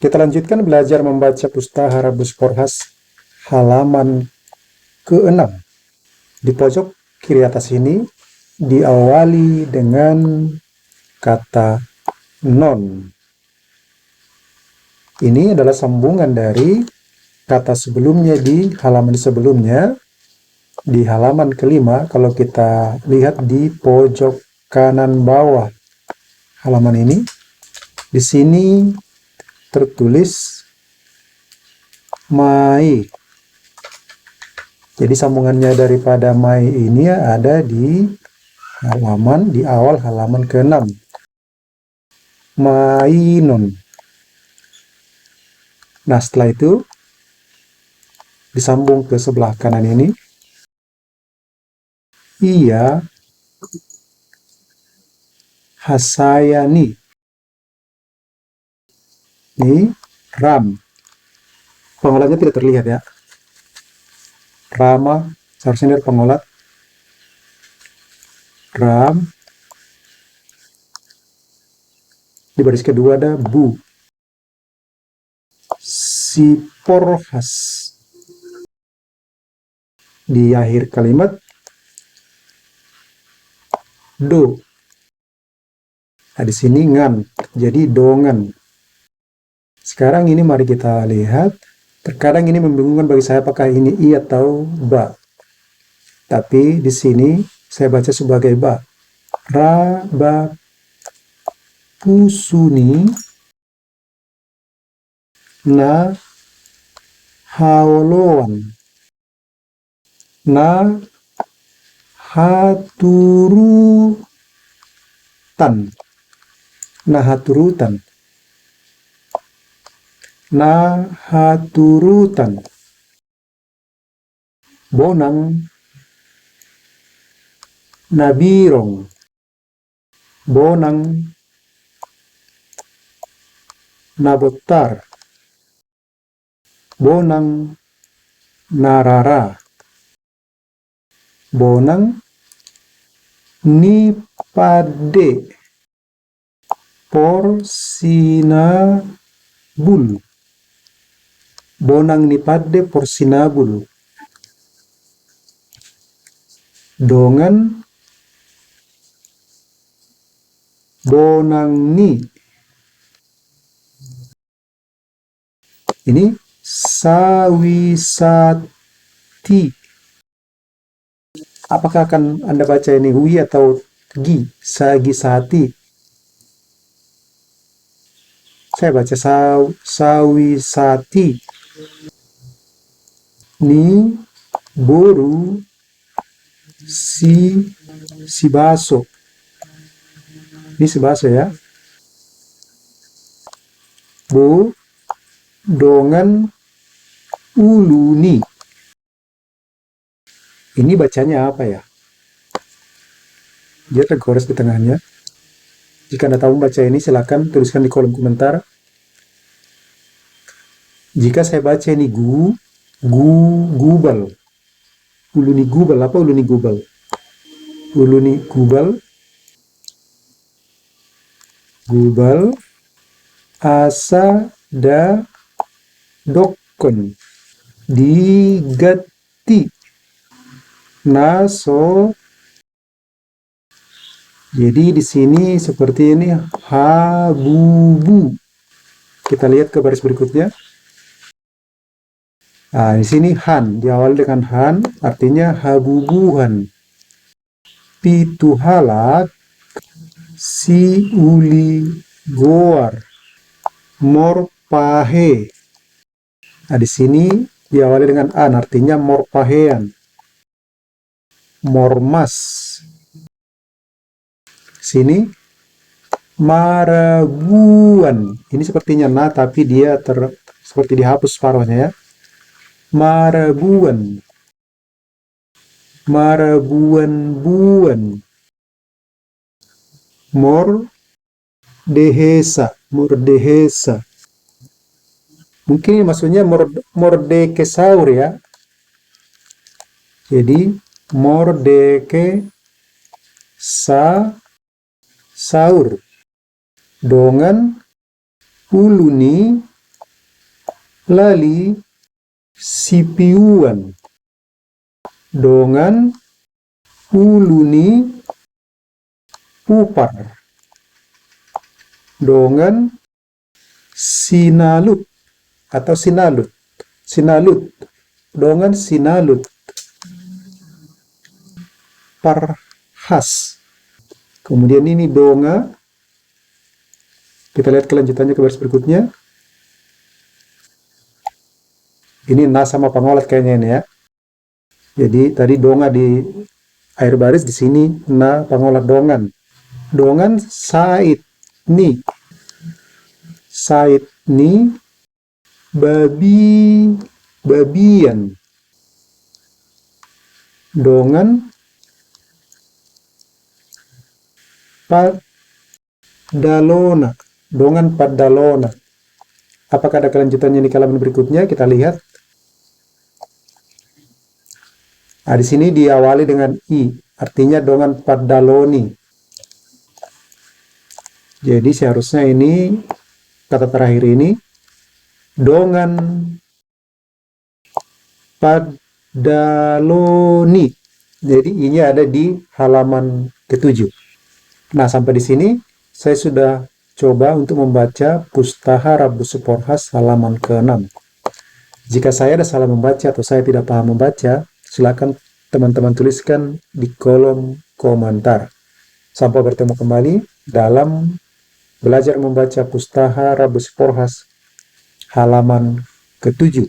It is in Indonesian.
Kita lanjutkan belajar membaca Pustaka Rabus Porhas halaman ke-6. Di pojok kiri atas ini diawali dengan kata non. Ini adalah sambungan dari kata sebelumnya di halaman sebelumnya. Di halaman ke-5, kalau kita lihat di pojok kanan bawah halaman ini, di sini tertulis mai. Jadi sambungannya daripada mai ini ada di awal halaman ke-6. Mainun. Nah, setelah itu disambung ke sebelah kanan ini. Ia hasayani. Ini ram. Pengolatnya tidak terlihat ya. Rama, seharusnya dari pengolat. Ram. Di baris kedua ada bu. Si porhas. Di akhir kalimat do. Nah, di sini ngan, jadi dongan. Sekarang ini mari kita lihat. Terkadang ini membingungkan bagi saya apakah ini i atau ba. Tapi di sini saya baca sebagai ba. Ra ba pusuni na haoloan na haturutan. Nahaturutan. Nahaturutan. Bonang. Nabirong. Bonang. Nabotar. Bonang. Narara. Bonang. Nipade. Porsinabul. Bonang nipade porsinabul. Dongan. Bonang ni. Ini sawisati. Apakah akan Anda baca ini hui atau gi? Sagisati. Saya baca sawisati. Ni boru si baso. Ini si baso ya. Bu dongan uluni. Ini bacanya apa ya? Dia tergores di tengahnya. Jika Anda tahu membaca ini, silakan tuliskan di kolom komentar. Jika saya baca ini gubal. Uluni gubal, apa uluni gubal? Uluni gubal. Gubal. Asa da dokon. Digati. Naso. Jadi di sini seperti ini habubu. Kita lihat ke baris berikutnya. Nah, di sini han diawali dengan han, artinya habubuhan. Pituhalat si uli goar morpahe. Nah, di sini diawali dengan an, artinya morpahean. Mormas. Sini marabuan. Ini sepertinya na tapi dia seperti dihapus separuhnya ya. Marabuan. Marabuan-buan. Mordehesa. Mordehesa. Mungkin maksudnya mordekesaur ya. Jadi mordeke saur. Dongan uluni lali sipiuan dongan uluni pupar dongan sinalut atau sinalut dongan sinalut parhas. Kemudian ini donga, kita lihat kelanjutannya ke baris berikutnya. Ini na sama pangolat kayaknya ini ya. Jadi tadi donga di air baris, di sini na pangolat dongan. Dongan Said ni babian. Dongan padalona. Apakah ada kelanjutannya di halaman berikutnya? Kita lihat. Nah, di sini diawali dengan i, artinya dongan padaloni. Jadi seharusnya ini kata terakhir ini dongan padaloni. Jadi ini ada di halaman ke-7. Nah, sampai di sini saya sudah coba untuk membaca Pustaha Rabu Suporhas halaman ke-6. Jika saya ada salah membaca atau saya tidak paham membaca, silakan teman-teman tuliskan di kolom komentar. Sampai bertemu kembali dalam belajar membaca Pustaha Rabu Suporhas halaman ke-7.